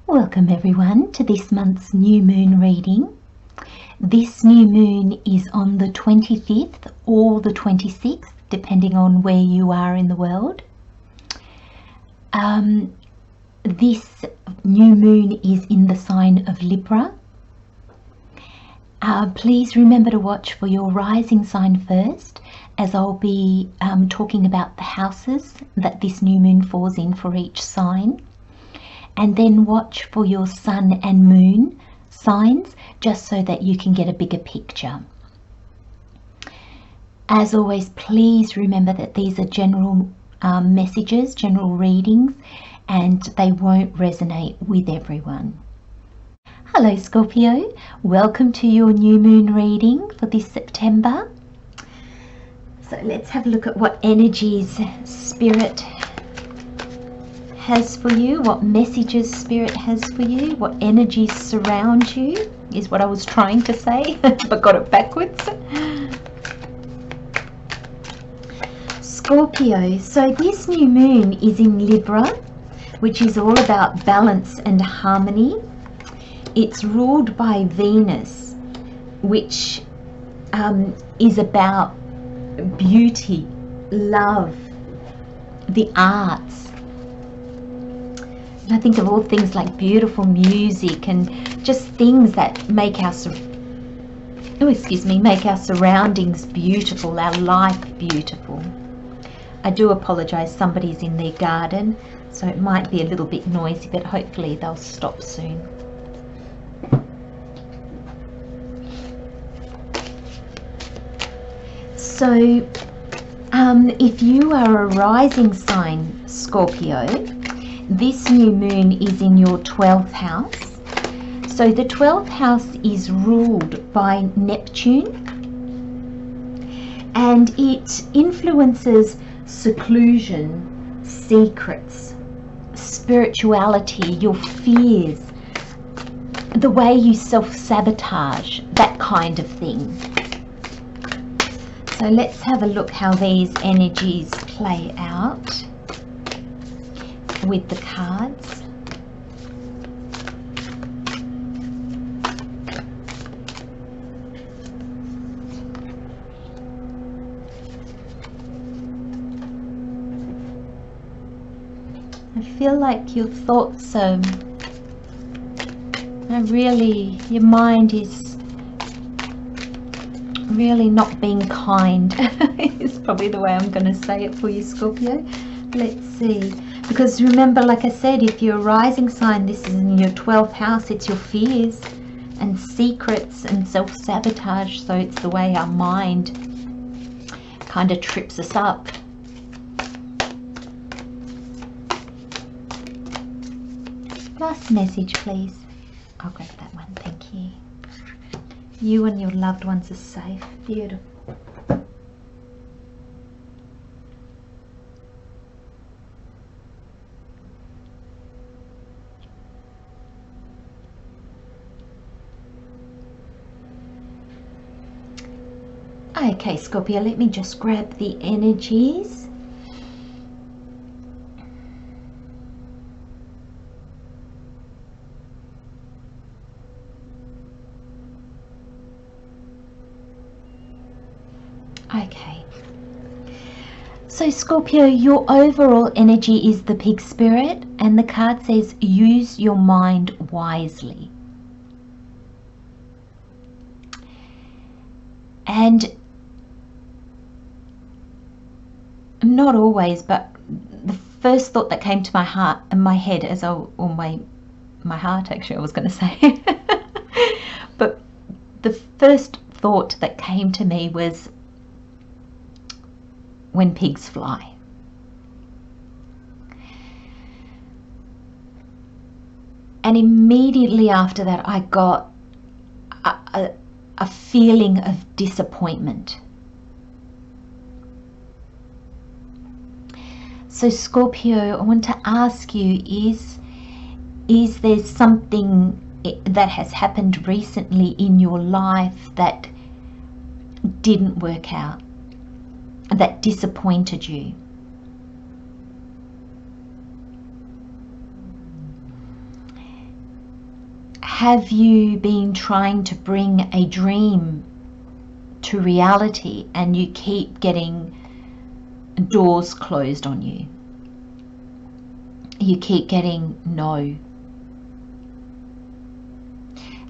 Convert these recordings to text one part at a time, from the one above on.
Welcome everyone to this month's new moon reading. This new moon is on the 25th or the 26th, depending on where you are in the world. This new moon is in the sign of Libra. Please remember to watch for your rising sign first, as I'll be talking about the houses that this new moon falls in for each sign. And then watch for your sun and moon signs, just so that you can get a bigger picture. As always, please remember that these are general messages, general readings, and they won't resonate with everyone. Hello Scorpio, welcome to your new moon reading for this September. So let's have a look at what energies Spirit has for you, what messages Spirit has for you, what energies surround you, is what I was trying to say, but got it backwards. Scorpio, so this new moon is in Libra, which is all about balance and harmony. It's ruled by Venus, which is about beauty, love, the arts. I think of all things like beautiful music and just things that make our surroundings beautiful, our life beautiful. I do apologize, somebody's in their garden, so it might be a little bit noisy, but hopefully they'll stop soon. So if you are a rising sign Scorpio, this new moon is in your 12th house. So the 12th house is ruled by Neptune, and it influences seclusion, secrets, spirituality, your fears, the way you self-sabotage, that kind of thing. So let's have a look how these energies play out with the cards. I feel like your thoughts are really, your mind is really not being kind. Is probably the way I'm going to say it for you, Scorpio. Let's see. Because remember, like I said, if you're a rising sign, this is in your 12th house, it's your fears and secrets and self-sabotage. So it's the way our mind kind of trips us up. Last message, please. I'll grab that one, thank you. You and your loved ones are safe. Beautiful. Okay, Scorpio, let me just grab the energies. Okay. So Scorpio, your overall energy is the pig spirit, and the card says use your mind wisely. And not always, but the first thought that came to my heart and my head as I, or my heart actually I was going to say, but the first thought that came to me was when pigs fly. And immediately after that I got a feeling of disappointment. So Scorpio, I want to ask you, is there something that has happened recently in your life that didn't work out, that disappointed you? Have you been trying to bring a dream to reality and you keep getting doors closed on you? You keep getting no.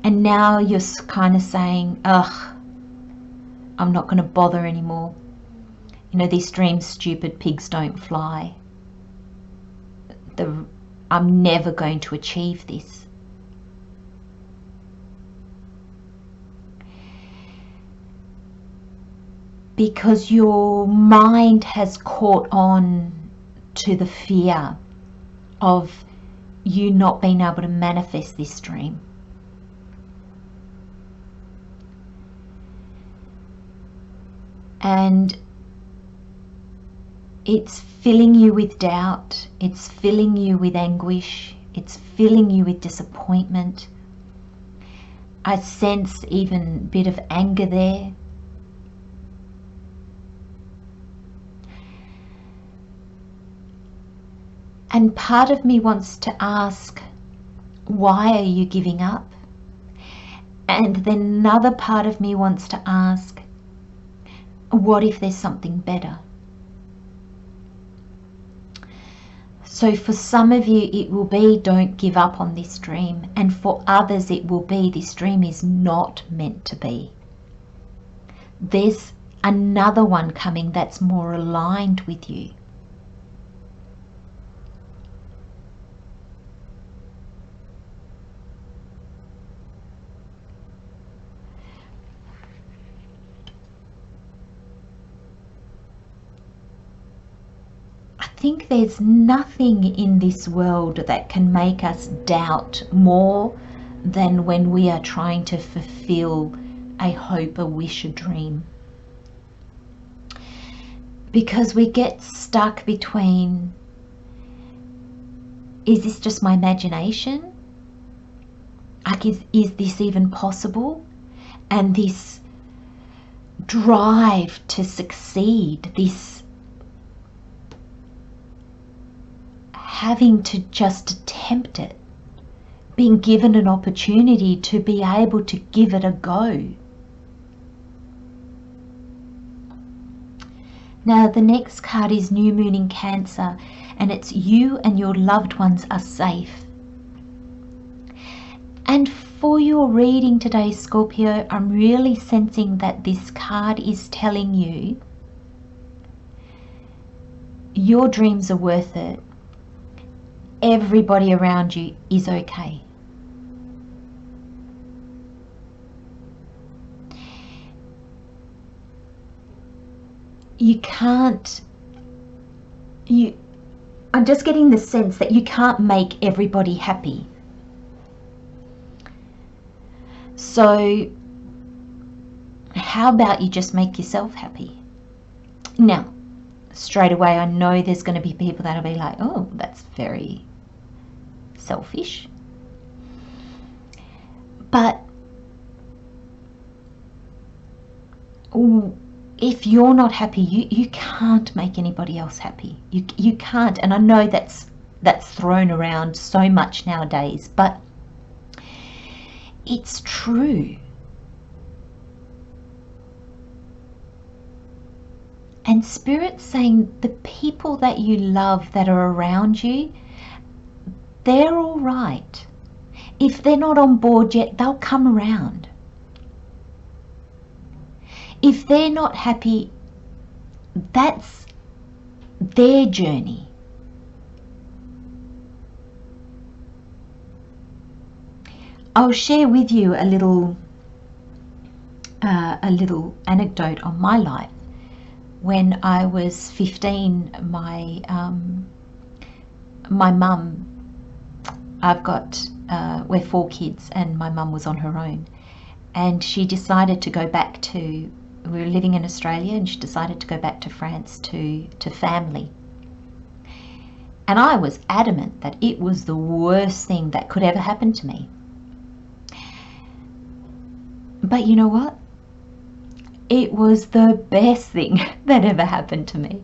And now you're kind of saying, ugh, I'm not going to bother anymore. You know, these dreams, stupid pigs don't fly. I'm never going to achieve this. Because your mind has caught on to the fear of you not being able to manifest this dream. And it's filling you with doubt, it's filling you with anguish, it's filling you with disappointment. I sense even a bit of anger there. And part of me wants to ask, why are you giving up? And then another part of me wants to ask, what if there's something better? So for some of you it will be, don't give up on this dream. And for others it will be, this dream is not meant to be. There's another one coming that's more aligned with you. I think there's nothing in this world that can make us doubt more than when we are trying to fulfill a hope, a wish, a dream. Because we get stuck between, is this just my imagination? Like, is this even possible? And this drive to succeed, this having to just attempt it, being given an opportunity to be able to give it a go. Now the next card is New Moon in Cancer, and it's you and your loved ones are safe. And for your reading today, Scorpio, I'm really sensing that this card is telling you your dreams are worth it. Everybody around you is okay. You can't, I'm just getting the sense that you can't make everybody happy. So how about you just make yourself happy? Now, straight away, I know there's going to be people that'll be like, oh, that's very selfish. But if you're not happy, you can't make anybody else happy. You can't. And I know that's thrown around so much nowadays, but it's true. And Spirit's saying the people that you love that are around you, they're all right. If they're not on board yet, they'll come around. If they're not happy, that's their journey. I'll share with you a little anecdote on my life. When I was 15, my mum, we're 4 kids, and my mum was on her own, and she decided to go back to, we were living in Australia, and she decided to go back to France to family. And I was adamant that it was the worst thing that could ever happen to me. But you know what? It was the best thing that ever happened to me.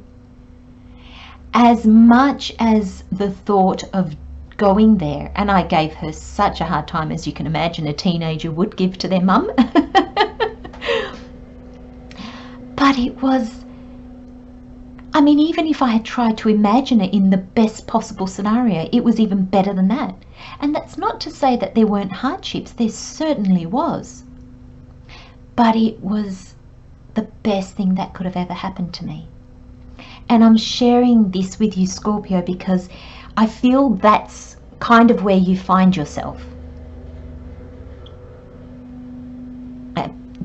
As much as the thought of going there, and I gave her such a hard time, as you can imagine a teenager would give to their mum. But it was, I mean, even if I had tried to imagine it in the best possible scenario, it was even better than that. And that's not to say that there weren't hardships. There certainly was. But it was the best thing that could have ever happened to me. And I'm sharing this with you, Scorpio, because I feel that's kind of where you find yourself.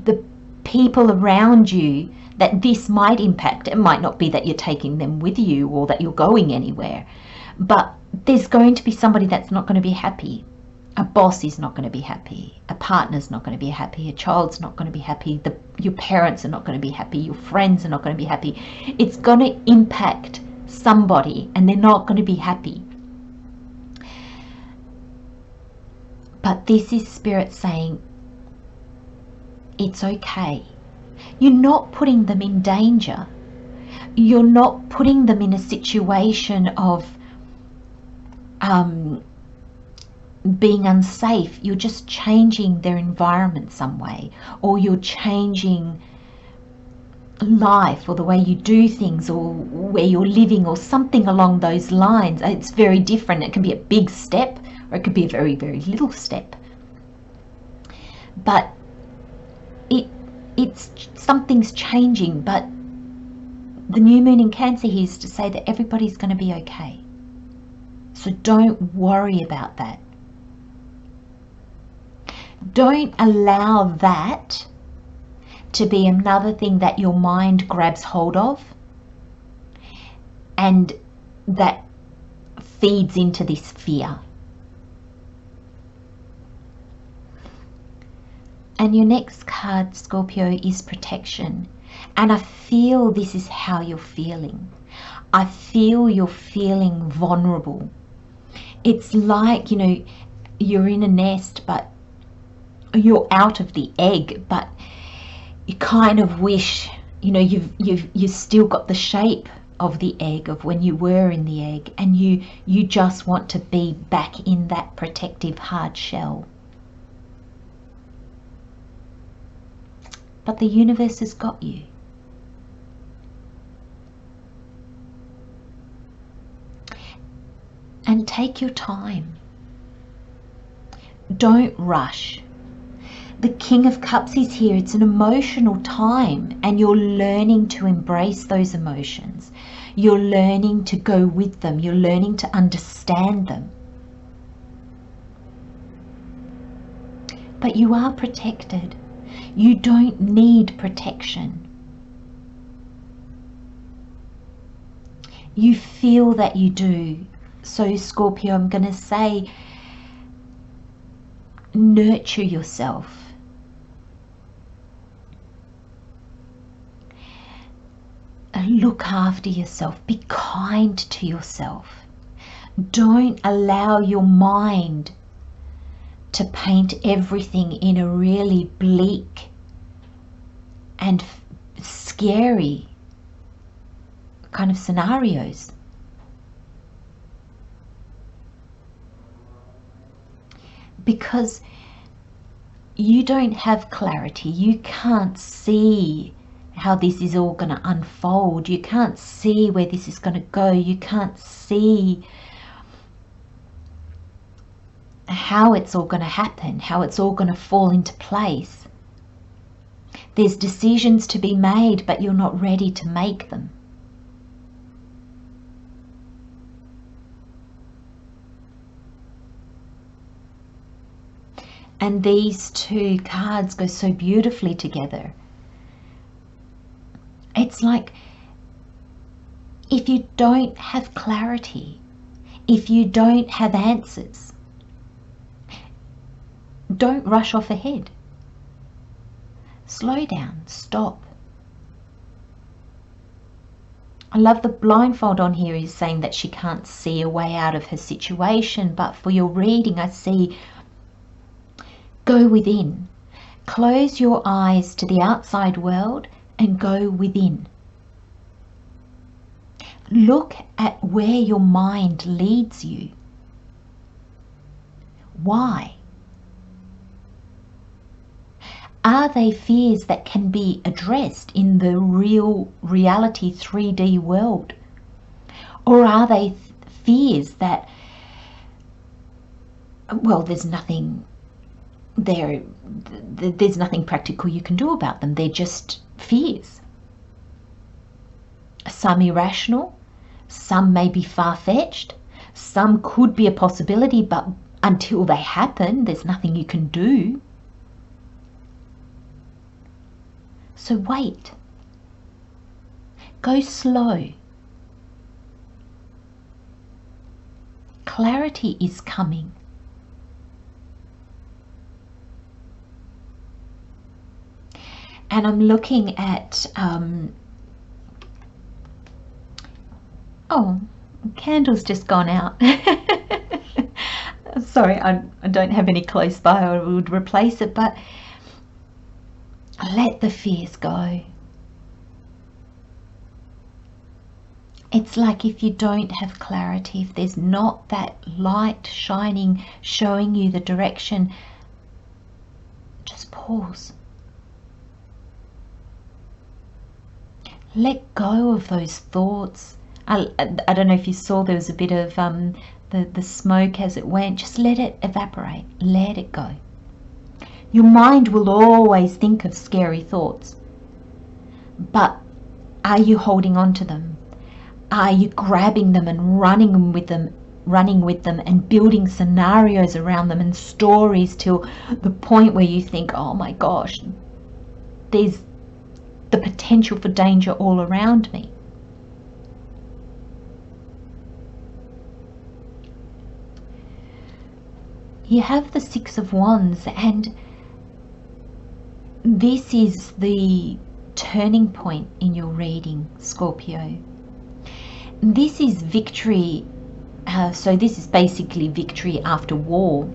The people around you that this might impact, it might not be that you're taking them with you or that you're going anywhere, but there's going to be somebody that's not going to be happy. A boss is not going to be happy. A partner's not going to be happy. A child's not going to be happy. Your parents are not going to be happy. Your friends are not going to be happy. It's going to impact somebody and they're not going to be happy. But this is Spirit saying, it's okay. You're not putting them in danger. You're not putting them in a situation of being unsafe. You're just changing their environment some way, or you're changing life or the way you do things or where you're living or something along those lines. It's very different. It can be a big step or it could be a very, very little step. But it's something's changing. But the new moon in Cancer here is to say that everybody's going to be okay. So don't worry about that. Don't allow that to be another thing that your mind grabs hold of and that feeds into this fear. And your next card, Scorpio, is protection. And I feel this is how you're feeling. I feel you're feeling vulnerable. It's like, you know, you're in a nest, but you're out of the egg, but you kind of wish, you know, you've still got the shape of the egg of when you were in the egg, and you just want to be back in that protective hard shell. But the universe has got you. And take your time. Don't rush. The King of Cups is here. It's an emotional time, and you're learning to embrace those emotions. You're learning to go with them. You're learning to understand them. But you are protected. You don't need protection. You feel that you do. So, Scorpio, I'm going to say, nurture yourself. Look after yourself. Be kind to yourself. Don't allow your mind to paint everything in a really bleak and scary kind of scenarios. Because you don't have clarity. You can't see how this is all going to unfold. You can't see where this is going to go. You can't see how it's all going to happen, how it's all going to fall into place. There's decisions to be made, but you're not ready to make them. And these two cards go so beautifully together. It's like, if you don't have clarity, if you don't have answers, don't rush off ahead. Slow down, stop. I love the blindfold on here is saying that she can't see a way out of her situation, but for your reading I see, go within. Close your eyes to the outside world and go within. Look at where your mind leads you. Why? Are they fears that can be addressed in the real reality 3D world? Or are they fears that, well, there's nothing there, there's nothing practical you can do about them. They're just fears. Some irrational, some may be far-fetched, some could be a possibility, but until they happen, there's nothing you can do. So wait. Go slow. Clarity is coming. And I'm looking at, oh, candle's just gone out. Sorry, I don't have any close by, I would replace it, but let the fears go. It's like if you don't have clarity, if there's not that light shining, showing you the direction, just pause. Let go of those thoughts. I don't know if you saw, there was a bit of the smoke as it went. Just let it evaporate. Let it go. Your mind will always think of scary thoughts. But are you holding on to them? Are you grabbing them and running with them and building scenarios around them and stories till the point where you think, oh my gosh, there's the potential for danger all around me? You have the Six of Wands, and this is the turning point in your reading, Scorpio. This is victory. So this is basically victory after war.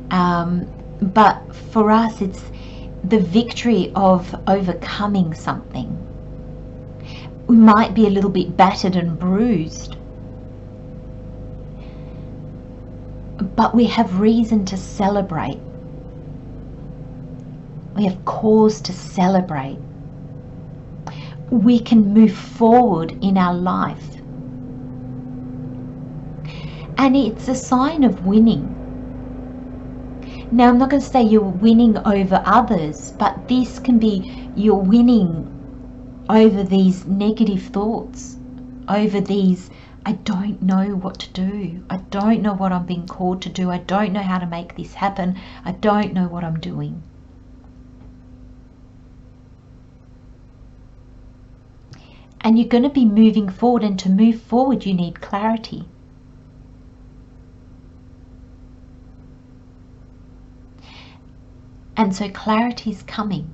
But for us, it's the victory of overcoming something. We might be a little bit battered and bruised, but we have reason to celebrate. We have cause to celebrate. We can move forward in our life. And it's a sign of winning. Now, I'm not going to say you're winning over others, but this can be you're winning over these negative thoughts, over these, I don't know what to do. I don't know what I'm being called to do. I don't know how to make this happen. I don't know what I'm doing. And you're going to be moving forward, and to move forward you need clarity. And so clarity is coming,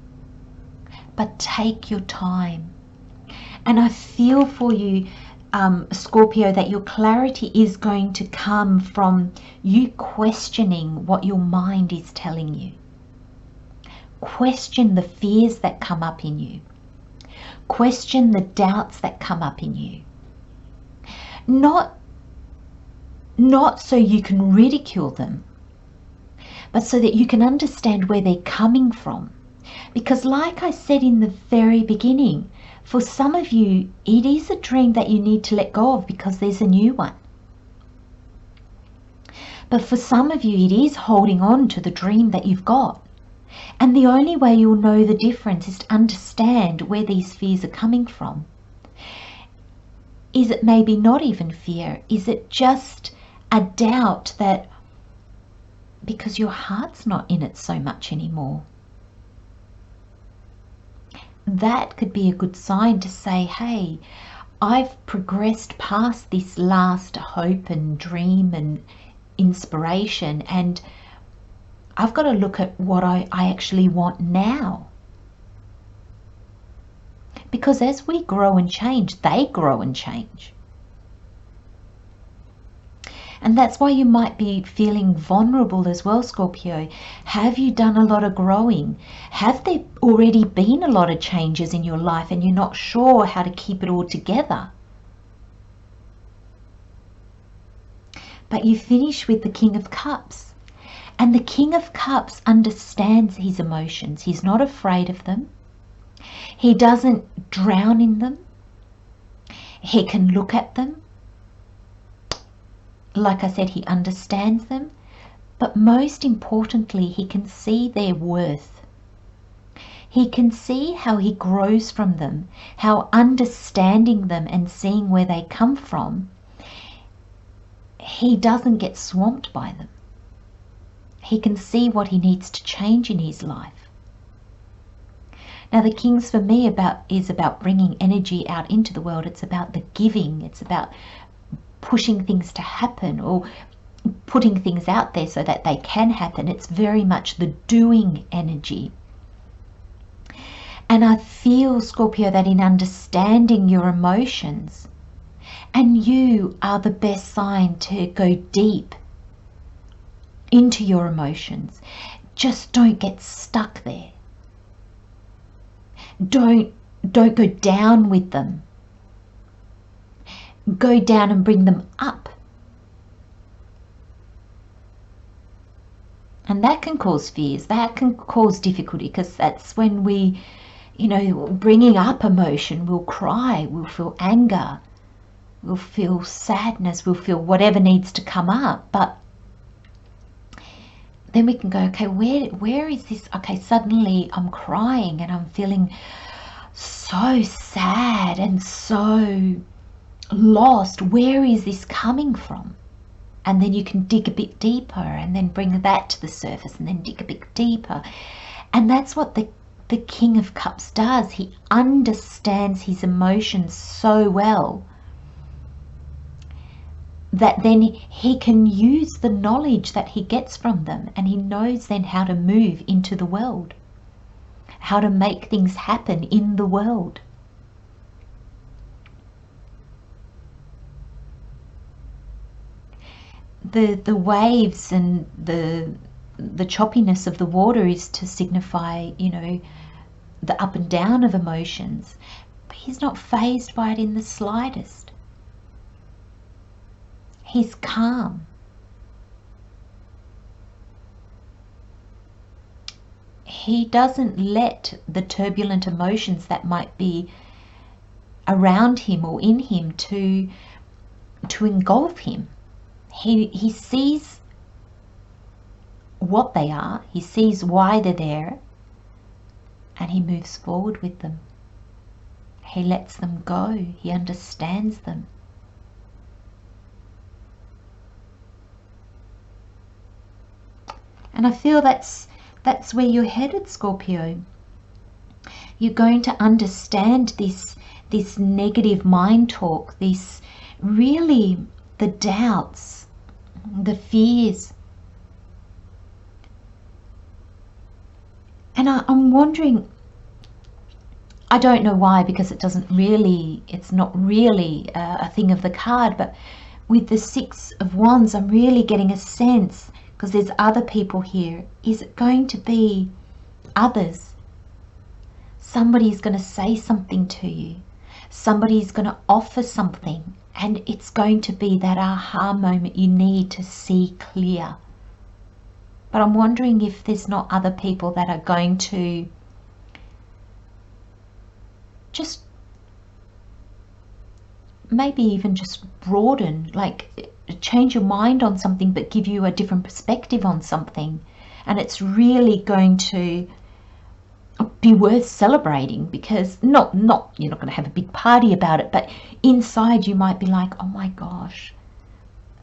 but take your time. And I feel for you, Scorpio, that your clarity is going to come from you questioning what your mind is telling you. Question the fears that come up in you. Question the doubts that come up in you. Not so you can ridicule them, but so that you can understand where they're coming from. Because like I said in the very beginning, for some of you, it is a dream that you need to let go of because there's a new one. But for some of you, it is holding on to the dream that you've got. And the only way you'll know the difference is to understand where these fears are coming from. Is it maybe not even fear? Is it just a doubt that because your heart's not in it so much anymore? That could be a good sign to say, hey, I've progressed past this last hope and dream and inspiration, and I've got to look at what I actually want now. Because as we grow and change, they grow and change. And that's why you might be feeling vulnerable as well, Scorpio. Have you done a lot of growing? Have there already been a lot of changes in your life and you're not sure how to keep it all together? But you finish with the King of Cups. And the King of Cups understands his emotions. He's not afraid of them. He doesn't drown in them. He can look at them. Like I said, he understands them. But most importantly, he can see their worth. He can see how he grows from them, how understanding them and seeing where they come from, he doesn't get swamped by them. He can see what he needs to change in his life. Now the Kings for me is about bringing energy out into the world. It's about the giving. It's about pushing things to happen or putting things out there so that they can happen. It's very much the doing energy. And I feel, Scorpio, that in understanding your emotions, and you are the best sign to go deep into your emotions. Just don't get stuck there. Don't go down with them. Go down and bring them up. And that can cause fears. That can cause difficulty, because that's when we, bringing up emotion, we'll cry, we'll feel anger, we'll feel sadness, we'll feel whatever needs to come up. But then we can go, okay, where is this? Okay, suddenly I'm crying and I'm feeling so sad and so lost. Where is this coming from? And then you can dig a bit deeper and then bring that to the surface and then dig a bit deeper. And that's what the King of Cups does. He understands his emotions so well that then he can use the knowledge that he gets from them, and he knows then how to move into the world, how to make things happen in the world. The waves and the choppiness of the water is to signify, the up and down of emotions. But he's not fazed by it in the slightest. He's calm. He doesn't let the turbulent emotions that might be around him or in him to engulf him. He sees what they are, he sees why they're there, and he moves forward with them. He lets them go, he understands them. And I feel that's where you're headed, Scorpio. You're going to understand this negative mind talk, this really the doubts, the fears. And I'm wondering, I don't know why, because it's not really a thing of the card, but with the Six of Wands, I'm really getting a sense, because there's other people here. Is it going to be others? Somebody's going to say something to you. Somebody's going to offer something, and it's going to be that aha moment you need to see clear. But I'm wondering if there's not other people that are going to just maybe even just broaden, like change your mind on something, but give you a different perspective on something. And it's really going to be worth celebrating, because you're not going to have a big party about it, but inside you might be like, oh my gosh,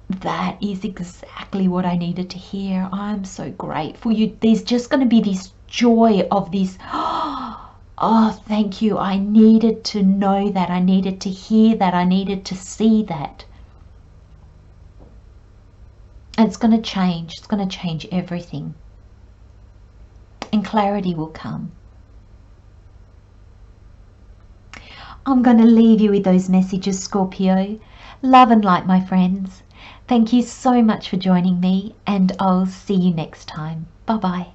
that is exactly what I needed to hear. I'm so grateful. There's just going to be this joy of this, oh, thank you. I needed to know that. I needed to hear that. I needed to see that. And it's going to change. It's going to change everything. And clarity will come. I'm going to leave you with those messages, Scorpio. Love and light, my friends. Thank you so much for joining me, and I'll see you next time. Bye-bye.